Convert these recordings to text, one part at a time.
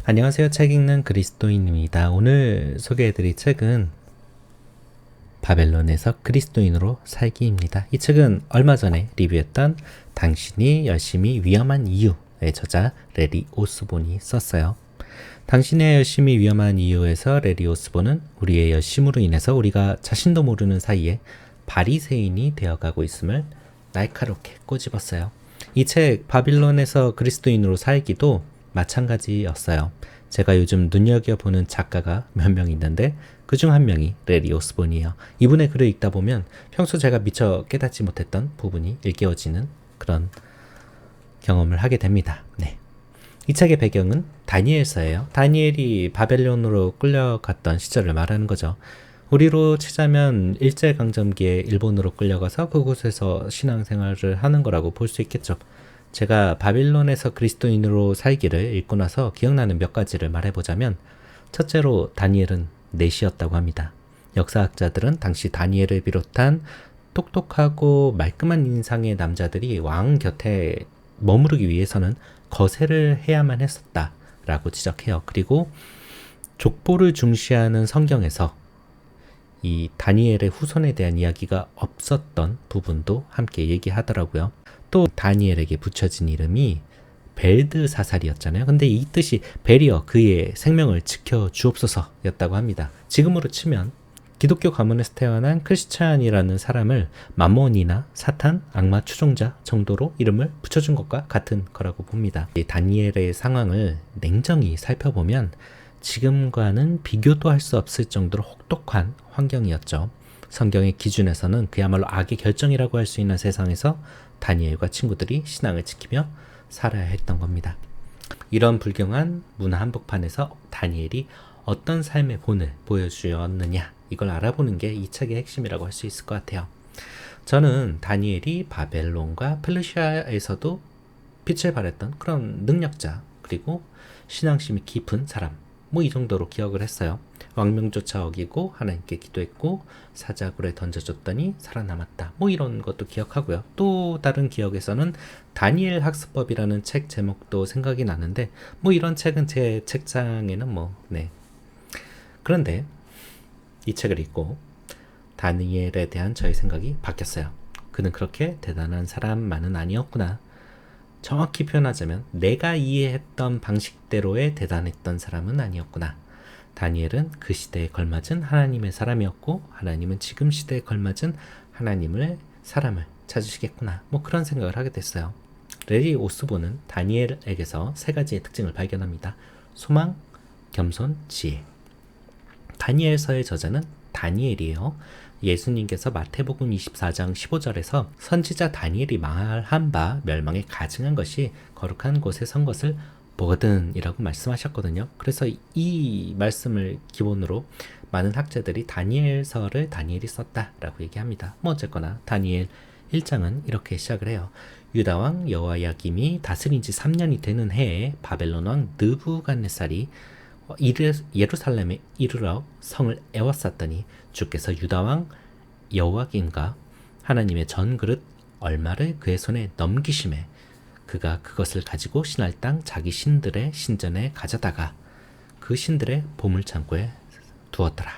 안녕하세요. 책 읽는 그리스도인입니다. 오늘 소개해드릴 책은 바벨론에서 그리스도인으로 살기입니다. 이 책은 얼마 전에 리뷰했던 당신이 열심히 위험한 이유의 저자 레리 오스본이 썼어요. 당신의 열심히 위험한 이유에서 레리 오스본은 우리의 열심으로 인해서 우리가 자신도 모르는 사이에 바리새인이 되어가고 있음을 날카롭게 꼬집었어요. 이 책 바빌론에서 그리스도인으로 살기도 마찬가지였어요. 제가 요즘 눈여겨보는 작가가 몇 명 있는데 그중 한 명이 레리 오스본이에요. 이분의 글을 읽다 보면 평소 제가 미처 깨닫지 못했던 부분이 일깨워지는 그런 경험을 하게 됩니다. 네. 이 책의 배경은 다니엘서예요. 다니엘이 바벨론으로 끌려갔던 시절을 말하는 거죠. 우리로 치자면 일제강점기에 일본으로 끌려가서 그곳에서 신앙생활을 하는 거라고 볼 수 있겠죠. 제가 바빌론에서 그리스도인으로 살기를 읽고 나서 기억나는 몇 가지를 말해보자면, 첫째로 다니엘은 넷이었다고 합니다. 역사학자들은 당시 다니엘을 비롯한 똑똑하고 말끔한 인상의 남자들이 왕 곁에 머무르기 위해서는 거세를 해야만 했었다라고 지적해요. 그리고 족보를 중시하는 성경에서 이 다니엘의 후손에 대한 이야기가 없었던 부분도 함께 얘기하더라고요. 또 다니엘에게 붙여진 이름이 벨드사살이었잖아요. 근데 이 뜻이 벨이여 그의 생명을 지켜 주옵소서였다고 합니다. 지금으로 치면 기독교 가문에서 태어난 크리스찬이라는 사람을 맘몬이나 사탄, 악마 추종자 정도로 이름을 붙여준 것과 같은 거라고 봅니다. 이 다니엘의 상황을 냉정히 살펴보면 지금과는 비교도 할 수 없을 정도로 혹독한 환경이었죠. 성경의 기준에서는 그야말로 악의 결정이라고 할 수 있는 세상에서 다니엘과 친구들이 신앙을 지키며 살아야 했던 겁니다. 이런 불경한 문화 한복판에서 다니엘이 어떤 삶의 본을 보여주었느냐, 이걸 알아보는 게 이 책의 핵심이라고 할 수 있을 것 같아요. 저는 다니엘이 바벨론과 페르시아에서도 빛을 발했던 그런 능력자, 그리고 신앙심이 깊은 사람, 이 정도로 기억을 했어요. 왕명조차 어기고 하나님께 기도했고 사자굴에 던져줬더니 살아남았다. 이런 것도 기억하고요. 또 다른 기억에서는 다니엘 학습법이라는 책 제목도 생각이 나는데 이런 책은 제 책장에는 네. 그런데 이 책을 읽고 다니엘에 대한 저의 생각이 바뀌었어요. 그는 그렇게 대단한 사람만은 아니었구나. 정확히 표현하자면 내가 이해했던 방식대로의 대단했던 사람은 아니었구나. 다니엘은 그 시대에 걸맞은 하나님의 사람이었고 하나님은 지금 시대에 걸맞은 하나님을 사람을 찾으시겠구나. 그런 생각을 하게 됐어요. 레리 오스본은 다니엘에게서 세 가지의 특징을 발견합니다. 소망, 겸손, 지혜. 다니엘서의 저자는 다니엘이에요. 예수님께서 마태복음 24장 15절에서 선지자 다니엘이 말한 바 멸망에 가증한 것이 거룩한 곳에 선 것을 보거든 이라고 말씀하셨거든요. 그래서 이 말씀을 기본으로 많은 학자들이 다니엘서를 다니엘이 썼다라고 얘기합니다. 어쨌거나 다니엘 1장은 이렇게 시작을 해요. 유다왕 여호야김이 다스린 지 3년이 되는 해에 바벨론 왕 느부갓네살이 예루살렘에 이르러 성을 에워쌌더니 주께서 유다왕 여호야김과 하나님의 전그릇 얼마를 그의 손에 넘기심에 그가 그것을 가지고 신할 땅 자기 신들의 신전에 가져다가 그 신들의 보물창고에 두었더라.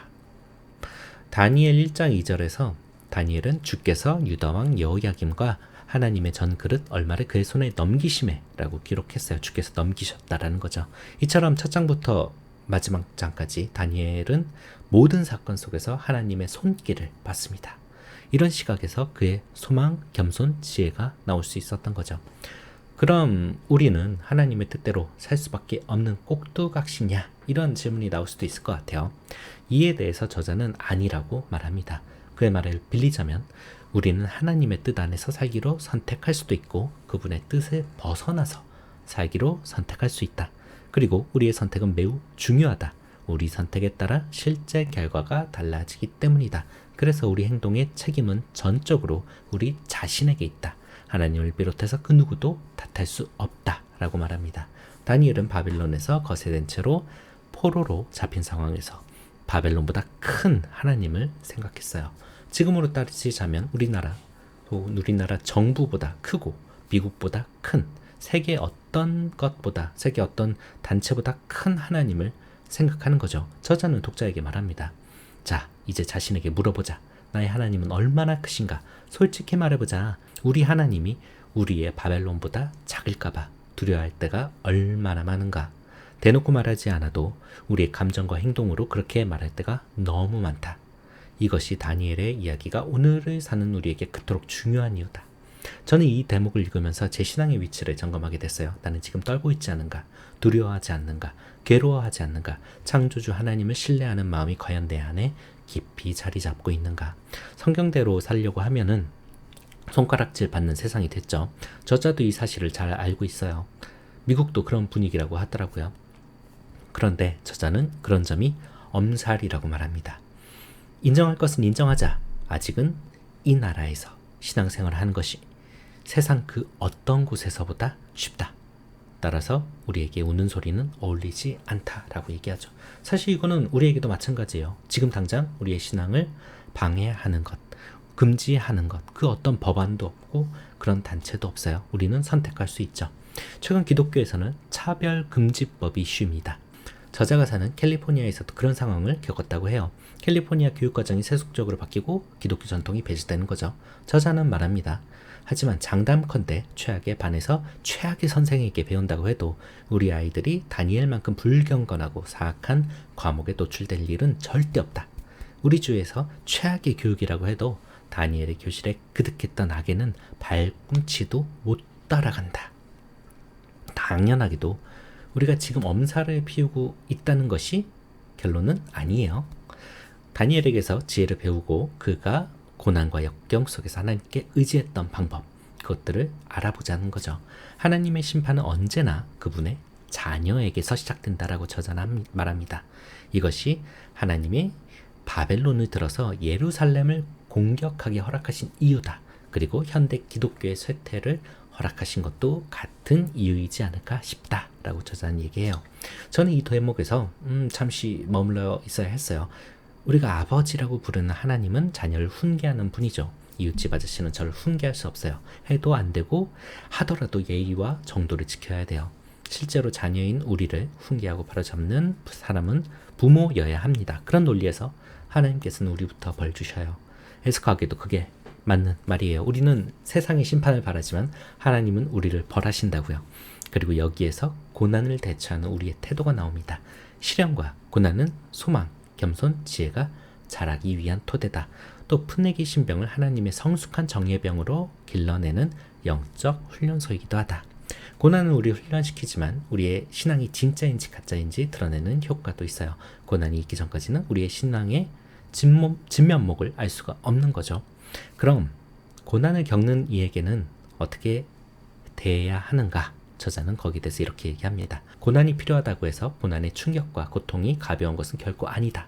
다니엘 1장 2절에서 다니엘은 주께서 유다왕 여호야김과 하나님의 전그릇 얼마를 그의 손에 넘기심에 라고 기록했어요. 주께서 넘기셨다라는 거죠. 이처럼 첫 장부터 마지막 장까지 다니엘은 모든 사건 속에서 하나님의 손길을 봤습니다. 이런 시각에서 그의 소망, 겸손, 지혜가 나올 수 있었던 거죠. 그럼 우리는 하나님의 뜻대로 살 수밖에 없는 꼭두각시냐? 이런 질문이 나올 수도 있을 것 같아요. 이에 대해서 저자는 아니라고 말합니다. 그의 말을 빌리자면 우리는 하나님의 뜻 안에서 살기로 선택할 수도 있고 그분의 뜻을 벗어나서 살기로 선택할 수 있다. 그리고 우리의 선택은 매우 중요하다. 우리 선택에 따라 실제 결과가 달라지기 때문이다. 그래서 우리 행동의 책임은 전적으로 우리 자신에게 있다. 하나님을 비롯해서 그 누구도 탓할 수 없다 라고 말합니다. 다니엘은 바빌론에서 거세된 채로 포로로 잡힌 상황에서 바벨론보다 큰 하나님을 생각했어요. 지금으로 따지자면 우리나라 정부보다 크고 미국보다 큰 세계 어떤 것보다, 세계 어떤 단체보다 큰 하나님을 생각하는 거죠. 저자는 독자에게 말합니다. 자, 이제 자신에게 물어보자. 나의 하나님은 얼마나 크신가? 솔직히 말해보자. 우리 하나님이 우리의 바벨론보다 작을까봐 두려워할 때가 얼마나 많은가? 대놓고 말하지 않아도 우리의 감정과 행동으로 그렇게 말할 때가 너무 많다. 이것이 다니엘의 이야기가 오늘을 사는 우리에게 그토록 중요한 이유다. 저는 이 대목을 읽으면서 제 신앙의 위치를 점검하게 됐어요. 나는 지금 떨고 있지 않은가? 두려워하지 않는가? 괴로워하지 않는가? 창조주 하나님을 신뢰하는 마음이 과연 내 안에 깊이 자리 잡고 있는가? 성경대로 살려고 하면은 손가락질 받는 세상이 됐죠. 저자도 이 사실을 잘 알고 있어요. 미국도 그런 분위기라고 하더라고요. 그런데 저자는 그런 점이 엄살이라고 말합니다. 인정할 것은 인정하자. 아직은 이 나라에서 신앙생활을 하는 것이 세상 그 어떤 곳에서보다 쉽다. 따라서 우리에게 우는 소리는 어울리지 않다라고 얘기하죠. 사실 이거는 우리에게도 마찬가지예요. 지금 당장 우리의 신앙을 방해하는 것, 금지하는 것, 그 어떤 법안도 없고 그런 단체도 없어요. 우리는 선택할 수 있죠. 최근 기독교에서는 차별금지법이 이슈입니다. 저자가 사는 캘리포니아에서도 그런 상황을 겪었다고 해요. 캘리포니아 교육과정이 세속적으로 바뀌고 기독교 전통이 배제되는 거죠. 저자는 말합니다. 하지만 장담컨대 최악의 반에서 최악의 선생에게 배운다고 해도 우리 아이들이 다니엘만큼 불경건하고 사악한 과목에 노출될 일은 절대 없다. 우리 주에서 최악의 교육이라고 해도 다니엘의 교실에 그득했던 악에는 발꿈치도 못 따라간다. 당연하게도 우리가 지금 엄살을 피우고 있다는 것이 결론은 아니에요. 다니엘에게서 지혜를 배우고 그가 고난과 역경 속에서 하나님께 의지했던 방법, 그것들을 알아보자는 거죠. 하나님의 심판은 언제나 그분의 자녀에게서 시작된다라고 저자는 말합니다. 이것이 하나님이 바벨론을 들어서 예루살렘을 공격하게 허락하신 이유다. 그리고 현대 기독교의 쇠퇴를 허락하신 것도 같은 이유이지 않을까 싶다라고 저자는 얘기해요. 저는 이 대목에서 잠시 머물러 있어야 했어요. 우리가 아버지라고 부르는 하나님은 자녀를 훈계하는 분이죠. 이웃집 아저씨는 저를 훈계할 수 없어요. 해도 안 되고 하더라도 예의와 정도를 지켜야 돼요. 실제로 자녀인 우리를 훈계하고 바로잡는 사람은 부모여야 합니다. 그런 논리에서 하나님께서는 우리부터 벌 주셔요. 해석하기도 그게 맞는 말이에요. 우리는 세상의 심판을 바라지만 하나님은 우리를 벌하신다고요. 그리고 여기에서 고난을 대처하는 우리의 태도가 나옵니다. 시련과 고난은 소망, 겸손, 지혜가 자라기 위한 토대다. 또 풋내기 신병을 하나님의 성숙한 정예의 병으로 길러내는 영적 훈련소이기도 하다. 고난은 우리를 훈련시키지만 우리의 신앙이 진짜인지 가짜인지 드러내는 효과도 있어요. 고난이 있기 전까지는 우리의 신앙의 진면목을 알 수가 없는 거죠. 그럼 고난을 겪는 이에게는 어떻게 대해야 하는가? 저자는 거기에 대해서 이렇게 얘기합니다. 고난이 필요하다고 해서 고난의 충격과 고통이 가벼운 것은 결코 아니다.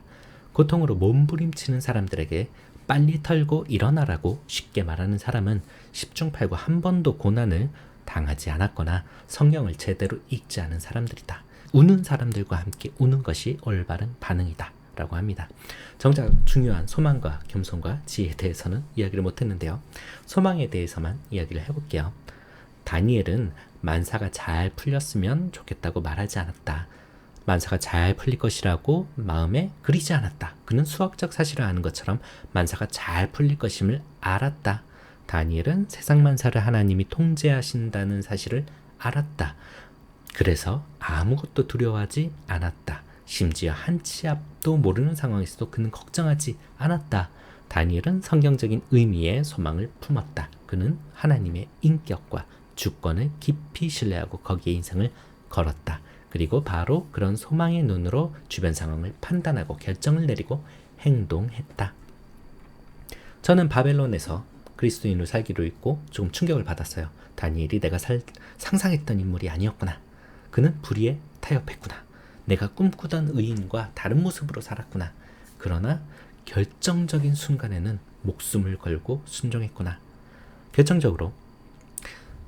고통으로 몸부림치는 사람들에게 빨리 털고 일어나라고 쉽게 말하는 사람은 10중 8구 한 번도 고난을 당하지 않았거나 성경을 제대로 읽지 않은 사람들이다. 우는 사람들과 함께 우는 것이 올바른 반응이다 라고 합니다. 정작 중요한 소망과 겸손과 지혜에 대해서는 이야기를 못했는데요. 소망에 대해서만 이야기를 해볼게요. 다니엘은 만사가 잘 풀렸으면 좋겠다고 말하지 않았다. 만사가 잘 풀릴 것이라고 마음에 그리지 않았다. 그는 수학적 사실을 아는 것처럼 만사가 잘 풀릴 것임을 알았다. 다니엘은 세상 만사를 하나님이 통제하신다는 사실을 알았다. 그래서 아무것도 두려워하지 않았다. 심지어 한 치 앞도 모르는 상황에서도 그는 걱정하지 않았다. 다니엘은 성경적인 의미의 소망을 품었다. 그는 하나님의 인격과 주권을 깊이 신뢰하고 거기에 인생을 걸었다. 그리고 바로 그런 소망의 눈으로 주변 상황을 판단하고 결정을 내리고 행동했다. 저는 바벨론에서 그리스도인으로 살기로 했고 조금 충격을 받았어요. 다니엘이 내가 상상했던 인물이 아니었구나. 그는 불의에 타협했구나. 내가 꿈꾸던 의인과 다른 모습으로 살았구나. 그러나 결정적인 순간에는 목숨을 걸고 순종했구나. 결정적으로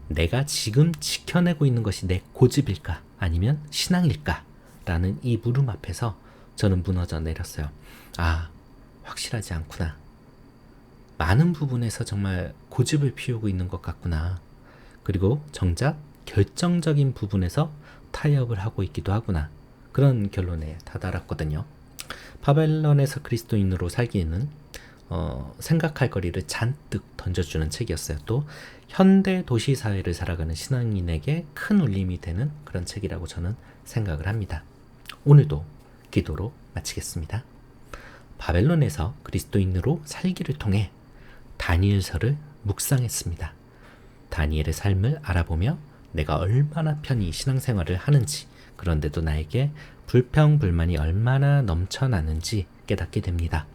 내가 지금 지켜내고 있는 것이 내 고집일까 아니면 신앙일까 라는 이 물음 앞에서 저는 무너져 내렸어요. 아, 확실하지 않구나. 많은 부분에서 정말 고집을 피우고 있는 것 같구나. 그리고 정작 결정적인 부분에서 타협을 하고 있기도 하구나. 그런 결론에 다다랐거든요. 바벨론에서 그리스도인으로 살기에는 생각할 거리를 잔뜩 던져주는 책이었어요. 또 현대 도시 사회를 살아가는 신앙인에게 큰 울림이 되는 그런 책이라고 저는 생각을 합니다. 오늘도 기도로 마치겠습니다. 바벨론에서 그리스도인으로 살기를 통해 다니엘서를 묵상했습니다. 다니엘의 삶을 알아보며 내가 얼마나 편히 신앙생활을 하는지, 그런데도 나에게 불평불만이 얼마나 넘쳐나는지 깨닫게 됩니다.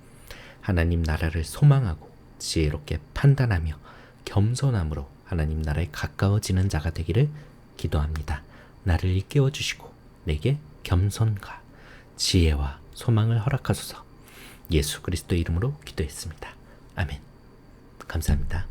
하나님 나라를 소망하고 지혜롭게 판단하며 겸손함으로 하나님 나라에 가까워지는 자가 되기를 기도합니다. 나를 일깨워 주시고 내게 겸손과 지혜와 소망을 허락하소서. 예수 그리스도의 이름으로 기도했습니다. 아멘. 감사합니다.